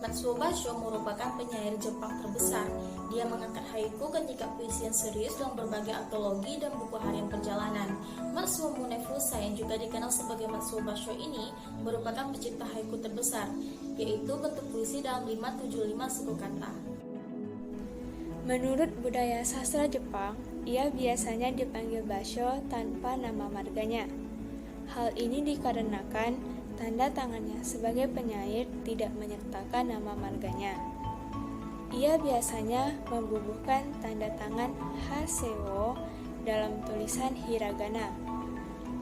Matsuo Basho merupakan penyair Jepang terbesar. Dia mengangkat haiku ketika puisi yang serius dalam berbagai antologi dan buku harian perjalanan. Matsuo Munefusa yang juga dikenal sebagai Matsuo Basho ini merupakan pencipta haiku terbesar, yaitu bentuk puisi dalam 575 suku kata. Menurut budaya sastra Jepang, ia biasanya dipanggil Basho tanpa nama marganya. Hal ini dikarenakan tanda tangannya sebagai penyair tidak menyertakan nama marganya. Ia biasanya membubuhkan tanda tangan Hasewo dalam tulisan hiragana.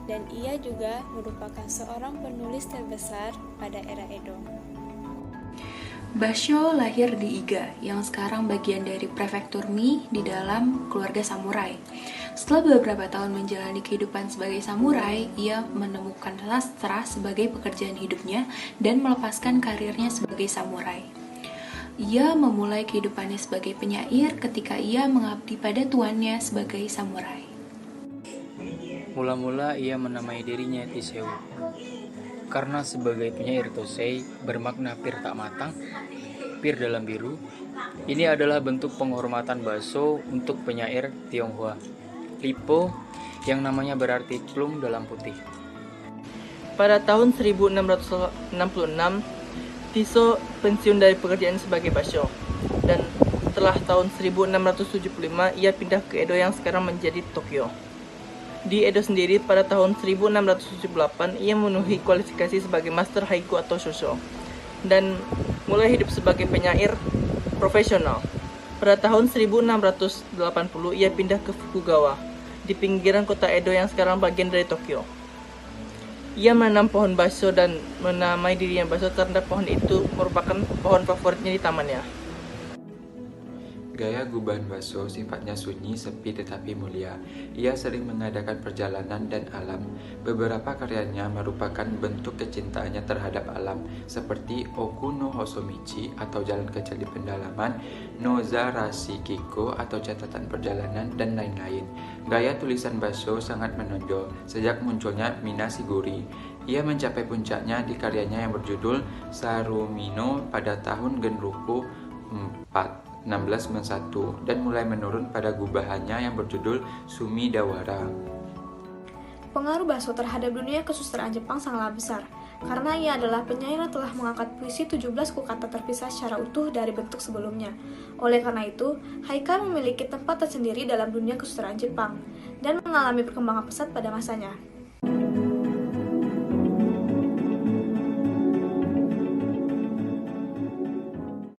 Dan ia juga merupakan seorang penulis terbesar pada era Edo. Basho lahir di Iga, yang sekarang bagian dari prefektur Mie di dalam keluarga samurai. Setelah beberapa tahun menjalani kehidupan sebagai samurai, ia menemukan sastra sebagai pekerjaan hidupnya dan melepaskan karirnya sebagai samurai. Ia memulai kehidupannya sebagai penyair ketika ia mengabdi pada tuannya sebagai samurai. Mula-mula ia menamai dirinya Tiseu, karena sebagai penyair Tosei bermakna pir tak matang, pir dalam biru. Ini adalah bentuk penghormatan Basho untuk penyair Tionghoa, Lipo, yang namanya berarti plum dalam putih. Pada tahun 1666, Tiso pensiun dari pekerjaan sebagai Basho, dan setelah tahun 1675 ia pindah ke Edo yang sekarang menjadi Tokyo. Di Edo sendiri, pada tahun 1678 ia memenuhi kualifikasi sebagai master haiku atau shosho, dan mulai hidup sebagai penyair profesional. Pada tahun 1680 ia pindah ke Fukugawa, di pinggiran kota Edo yang sekarang bagian dari Tokyo. Ia menanam pohon basho dan menamai dirinya Basho karena pohon itu merupakan pohon favoritnya di tamannya. Gaya gubahan Basho sifatnya sunyi, sepi tetapi mulia. Ia sering mengadakan perjalanan dan alam. Beberapa karyanya merupakan bentuk kecintaannya terhadap alam, seperti Oku no Hosomichi atau Jalan Kecil di Pendalaman, Noza Rashikiko atau Catatan Perjalanan, dan lain-lain. Gaya tulisan Basho sangat menonjol sejak munculnya Minashiguri. Ia mencapai puncaknya di karyanya yang berjudul Sarumino pada tahun Genroku 1691 dan mulai menurun pada gubahannya yang berjudul Sumidawara. Pengaruh Basho terhadap dunia kesusastraan Jepang sangatlah besar, karena ia adalah penyair yang telah mengangkat puisi 17 kata terpisah secara utuh dari bentuk sebelumnya. Oleh karena itu, haiku memiliki tempat tersendiri dalam dunia kesusastraan Jepang dan mengalami perkembangan pesat pada masanya.